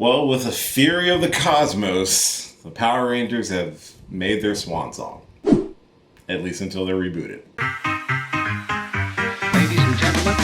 Well, with the fury of the cosmos, the Power Rangers have made their swan song. At least until they're rebooted. Ladies and gentlemen.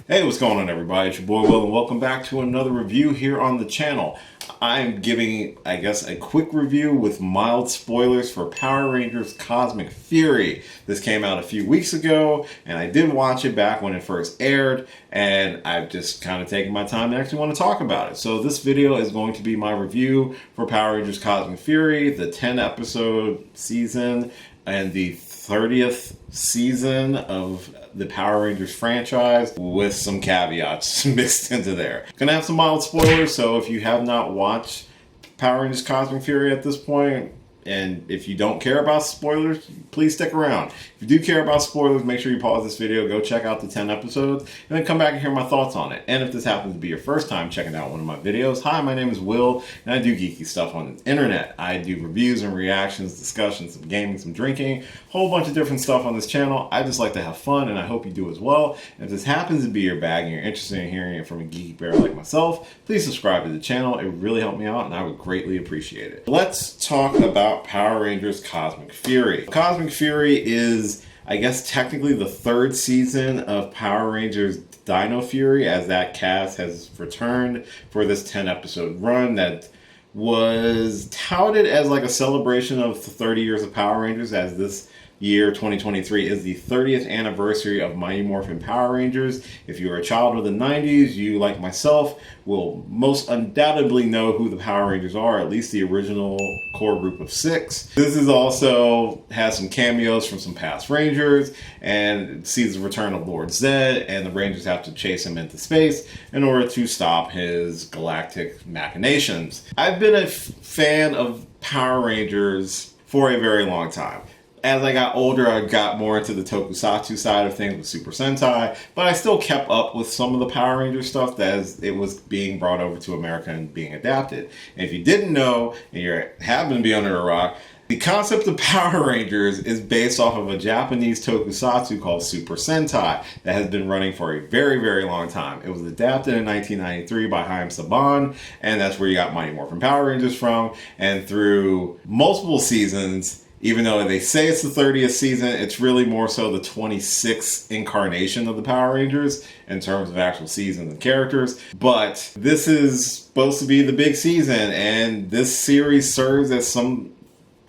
Hey, what's going on, everybody? It's your boy Will, and welcome back to another review here on the channel. I'm giving, I guess, a quick review with mild spoilers for Power Rangers Cosmic Fury. This came out a few weeks ago, and I did watch it back when it first aired, and I've just kind of taken my time to actually want to talk about it. So this video is going to be my review for Power Rangers Cosmic Fury, the 10-episode season, and the 30th season of the Power Rangers franchise, with some caveats mixed into there. Gonna have some mild spoilers, so if you have not watched Power Rangers Cosmic Fury at this point, and if you don't care about spoilers, please stick around. If you do care about spoilers, make sure you pause this video, go check out the 10 episodes, and then come back and hear my thoughts on it. And if this happens to be your first time checking out one of my videos, hi, my name is Will, and I do geeky stuff on the internet. I do reviews and reactions, discussions, some gaming, some drinking, a whole bunch of different stuff on this channel. I just like to have fun, and I hope you do as well. And if this happens to be your bag and you're interested in hearing it from a geeky bear like myself, please subscribe to the channel. It would really help me out, and I would greatly appreciate it. Let's talk about Power Rangers Cosmic Fury. Cosmic Fury is, I guess, technically the third season of Power Rangers Dino Fury, as that cast has returned for this 10-episode run that was touted as like a celebration of the 30 years of Power Rangers, as this year 2023 is the 30th anniversary of Mighty Morphin Power Rangers. If you were a child of the 90s, you, like myself, will most undoubtedly know who the Power Rangers are, at least the original core group of 6. This is also has some cameos from some past Rangers, and sees the return of Lord Zed, and the Rangers have to chase him into space in order to stop his galactic machinations. I've been a fan of Power Rangers for a very long time. As I got older, I got more into the tokusatsu side of things with Super Sentai, but I still kept up with some of the Power Ranger stuff as it was being brought over to America and being adapted. And if you didn't know, and you happen to be under a rock, the concept of Power Rangers is based off of a Japanese tokusatsu called Super Sentai that has been running for a very, very long time. It was adapted in 1993 by Hayao Saban, and that's where you got Mighty Morphin Power Rangers from. And through multiple seasons, even though they say it's the 30th season, it's really more so the 26th incarnation of the Power Rangers in terms of actual seasons and characters. But this is supposed to be the big season, and this series serves as some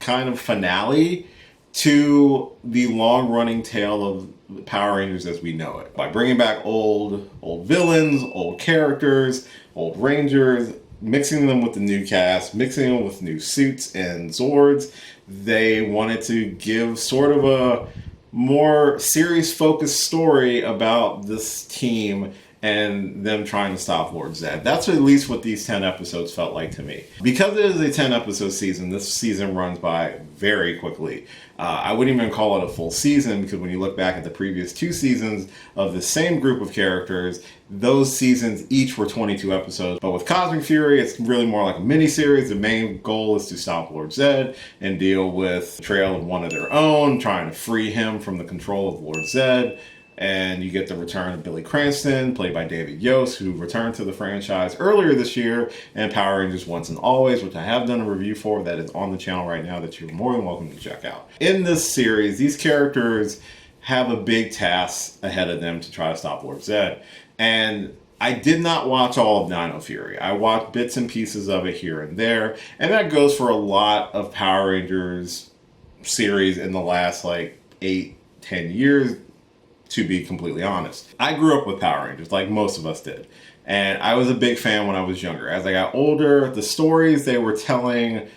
kind of finale to the long-running tale of Power Rangers as we know it. By bringing back old villains, old characters, old Rangers, mixing them with the new cast, mixing them with new suits and Zords, they wanted to give sort of a more series-focused story about this team and them trying to stop Lord Zed. That's at least what these 10 episodes felt like to me. Because it is a 10-episode season, this season runs by very quickly. I wouldn't even call it a full season, because when you look back at the previous 2 seasons of the same group of characters, those seasons each were 22 episodes. But with Cosmic Fury, it's really more like a mini-series. The main goal is to stop Lord Zed and deal with the trail of one of their own, trying to free him from the control of Lord Zed. And you get the return of Billy Cranston, played by David Yost, who returned to the franchise earlier this year, and Power Rangers Once and Always, which I have done a review for that is on the channel right now that you're more than welcome to check out. In this series, these characters have a big task ahead of them to try to stop Lord Zed. And I did not watch all of Dino Fury. I watched bits and pieces of it here and there, and that goes for a lot of Power Rangers series in the last like 8-10 years. To be completely honest, I grew up with Power Rangers like most of us did, and I was a big fan when I was younger. As I got older, the stories they were telling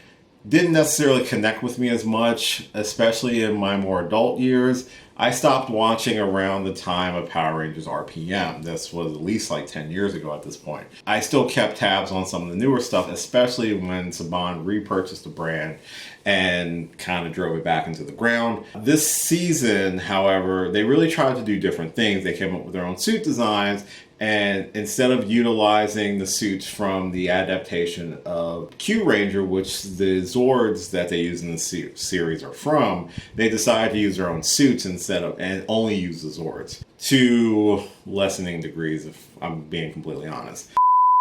didn't necessarily connect with me as much, especially in my more adult years. I stopped watching around the time of Power Rangers RPM. This was at least like 10 years ago at this point. I still kept tabs on some of the newer stuff, especially when Saban repurchased the brand and kind of drove it back into the ground. This season, however, they really tried to do different things. They came up with their own suit designs, And instead of utilizing the suits from the adaptation of Q Ranger, which the Zords that they use in the series are from, they decided to use their own suits instead of, and only use the Zords to lessening degrees, if I'm being completely honest.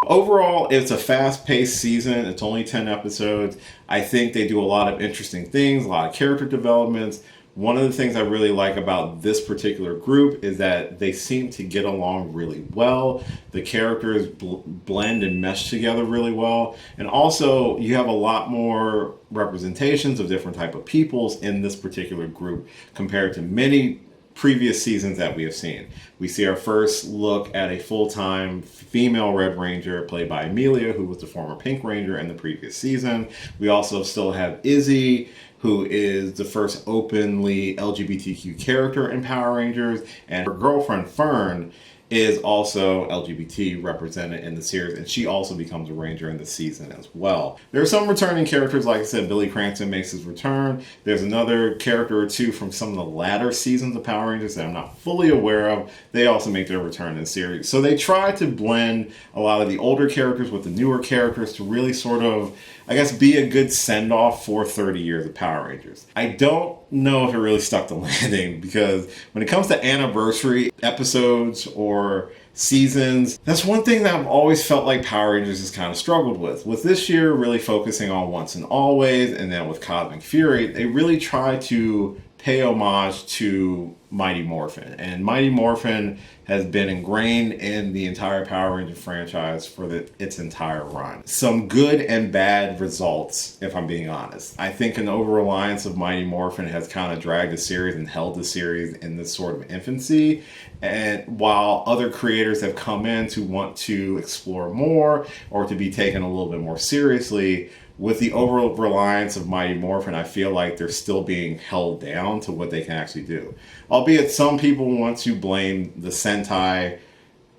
Overall, it's a fast-paced season. It's only 10 episodes. I think they do a lot of interesting things, a lot of character developments. One of the things I really like about this particular group is that they seem to get along really well. The characters blend and mesh together really well. And also, you have a lot more representations of different type of peoples in this particular group compared to many previous seasons that we have seen. We see our first look at a full-time female Red Ranger played by Amelia, who was the former Pink Ranger in the previous season. We also still have Izzy, who is the first openly LGBTQ character in Power Rangers, and her girlfriend Fern is also LGBT represented in the series, and she also becomes a Ranger in the season as well. There are some returning characters. Like I said, Billy Cranston makes his return. There's another character or two from some of the latter seasons of Power Rangers that I'm not fully aware of. They also make their return in the series. So they try to blend a lot of the older characters with the newer characters to really sort of, I guess, be a good send-off for 30 years of Power Rangers. I don't know if it really stuck the landing, because when it comes to anniversary episodes or seasons, that's one thing that I've always felt like Power Rangers has kind of struggled with. With this year really focusing on Once and Always, and then with Cosmic Fury, they really try to pay homage to Mighty Morphin. And Mighty Morphin has been ingrained in the entire Power Ranger franchise for its entire run. Some good and bad results, if I'm being honest. I think an over-reliance of Mighty Morphin has kind of dragged the series and held the series in this sort of infancy. And while other creators have come in to want to explore more or to be taken a little bit more seriously, with the over-reliance of Mighty Morphin, I feel like they're still being held down to what they can actually do. Albeit some people want to blame the Sentai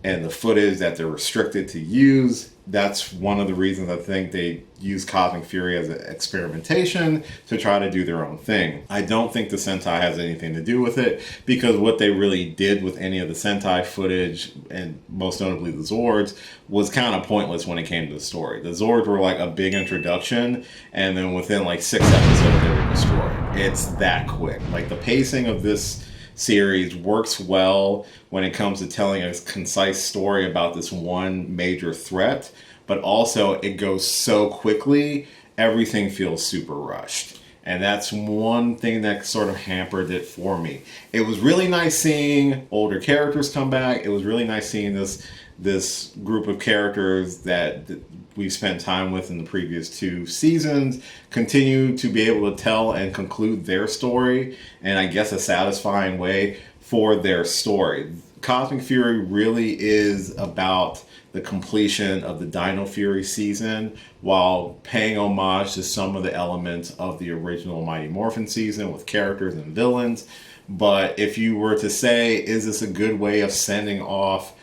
and the footage that they're restricted to use. That's one of the reasons I think they use Cosmic Fury as an experimentation to try to do their own thing. I don't think the Sentai has anything to do with it, because what they really did with any of the Sentai footage, and most notably the Zords, was kind of pointless when it came to the story. The Zords were like a big introduction, and then within like 6 episodes they were destroyed. It's that quick. Like, the pacing of this series works well when it comes to telling a concise story about this one major threat, but also it goes so quickly, everything feels super rushed. And that's one thing that sort of hampered it for me. It was really nice seeing older characters come back. It was really nice seeing this group of characters that we spent time with in the previous 2 seasons continue to be able to tell and conclude their story in, I guess, a satisfying way for their story. Cosmic Fury really is about the completion of the Dino Fury season while paying homage to some of the elements of the original Mighty Morphin season with characters and villains. But if you were to say, is this a good way of sending off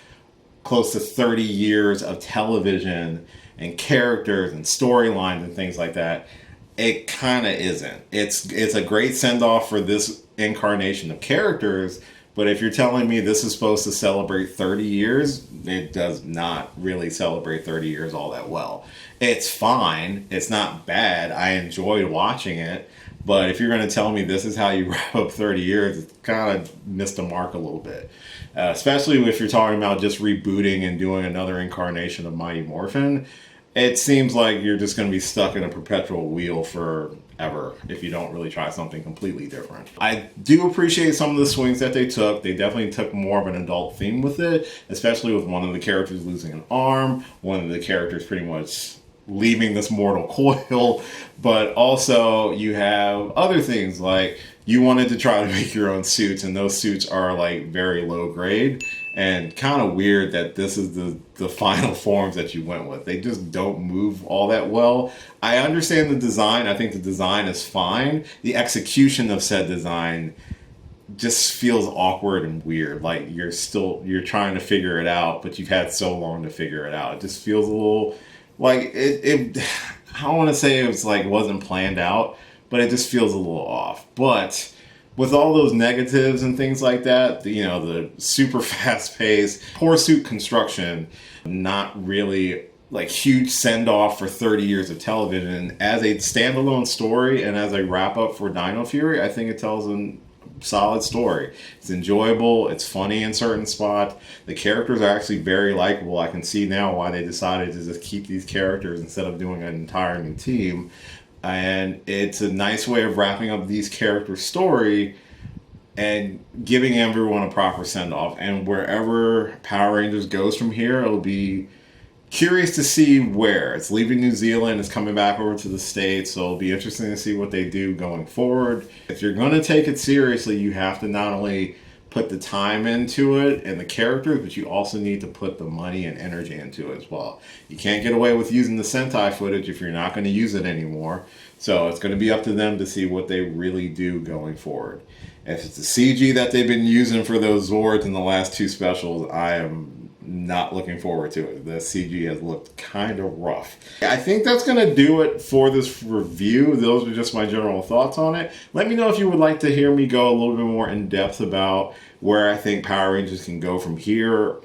close to 30 years of television and characters and storylines and things like that, it kind of isn't. It's a great send-off for this incarnation of characters, but if you're telling me this is supposed to celebrate 30 years, it does not really celebrate 30 years all that well. It's fine. It's not bad. I enjoyed watching it. But if you're going to tell me this is how you wrap up 30 years, it's kind of missed the mark a little bit. Especially if you're talking about just rebooting and doing another incarnation of Mighty Morphin. It seems like you're just going to be stuck in a perpetual wheel forever if you don't really try something completely different. I do appreciate some of the swings that they took. They definitely took more of an adult theme with it, especially with one of the characters losing an arm, one of the characters pretty much leaving this mortal coil, but also you have other things like you wanted to try to make your own suits, and those suits are like very low grade and kind of weird that this is the final forms that you went with. They just don't move all that well. I understand the design. I think the design is fine. The execution of said design just feels awkward and weird. Like you're trying to figure it out, but you've had so long to figure it out. It just feels a little like it I don't want to say it was like wasn't planned out, but it just feels a little off. But with all those negatives and things like that, the super fast paced, poor suit construction, not really like huge send off for 30 years of television. As a standalone story and as a wrap up for Dino Fury, I think it tells a solid story. It's enjoyable, it's funny in certain spots. The characters are actually very likable. I can see now why they decided to just keep these characters instead of doing an entire new team. And it's a nice way of wrapping up these characters' story and giving everyone a proper send-off. And wherever Power Rangers goes from here, it'll be curious to see where. It's leaving New Zealand, it's coming back over to the States, so it'll be interesting to see what they do going forward. If you're going to take it seriously, you have to not only put the time into it and the characters, but you also need to put the money and energy into it as well. You can't get away with using the Sentai footage if you're not going to use it anymore. So it's going to be up to them to see what they really do going forward. If it's the CG that they've been using for those Zords in the last two specials, I am not looking forward to it. The CG has looked kind of rough. I think that's going to do it for this review. Those are just my general thoughts on it. Let me know if you would like to hear me go a little bit more in depth about where I think Power Rangers can go from here,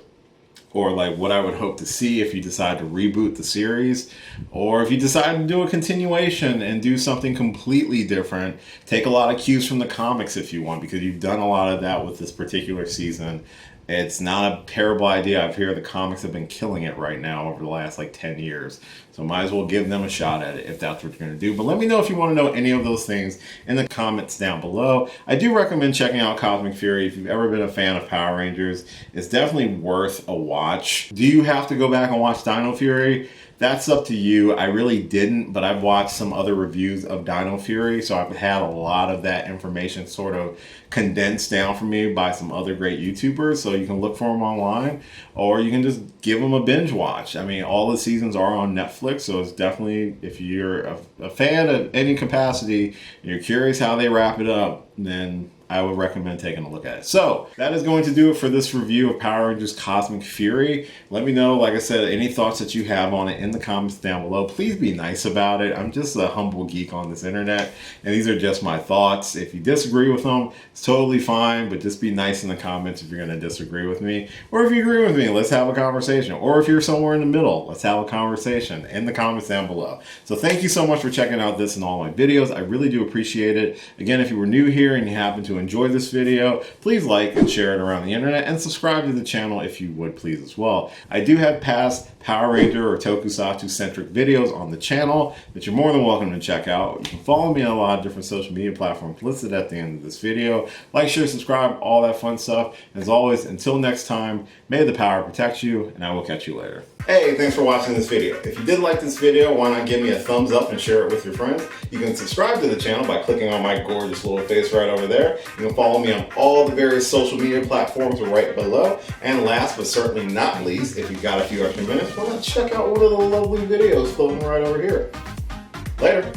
or like what I would hope to see if you decide to reboot the series, or if you decide to do a continuation and do something completely different. Take a lot of cues from the comics if you want, because you've done a lot of that with this particular season. It's not a terrible idea. I've heard the comics have been killing it right now over the last like 10 years. So might as well give them a shot at it if that's what you're going to do. But let me know if you want to know any of those things in the comments down below. I do recommend checking out Cosmic Fury if you've ever been a fan of Power Rangers. It's definitely worth a watch. Do you have to go back and watch Dino Fury? That's up to you. I really didn't, but I've watched some other reviews of Dino Fury, so I've had a lot of that information sort of condensed down for me by some other great YouTubers, so you can look for them online, or you can just give them a binge watch. I mean, all the seasons are on Netflix, so it's definitely, if you're a fan of any capacity, and you're curious how they wrap it up, then I would recommend taking a look at it. So that is going to do it for this review of Power Rangers Cosmic Fury. Let me know, like I said, any thoughts that you have on it in the comments down below. Please be nice about it. I'm just a humble geek on this internet, and these are just my thoughts. If you disagree with them, it's totally fine, but just be nice in the comments if you're going to disagree with me. Or if you agree with me, let's have a conversation. Or if you're somewhere in the middle, let's have a conversation in the comments down below. So thank you so much for checking out this and all my videos. I really do appreciate it. Again, if you were new here and you happen to enjoy this video, please like and share it around the internet, and subscribe to the channel if you would please as well. I do have past Power Ranger or Tokusatsu centric videos on the channel that you're more than welcome to check out. You can follow me on a lot of different social media platforms listed at the end of this video. Like, share, subscribe, all that fun stuff. As always, until next time, may the power protect you, and I will catch you later. Hey, thanks for watching this video. If you did like this video, why not give me a thumbs up and share it with your friends? You can subscribe to the channel by clicking on my gorgeous little face right over there. You can follow me on all the various social media platforms right below. And last but certainly not least, if you've got a few extra minutes, why not check out one of the lovely videos floating right over here. Later.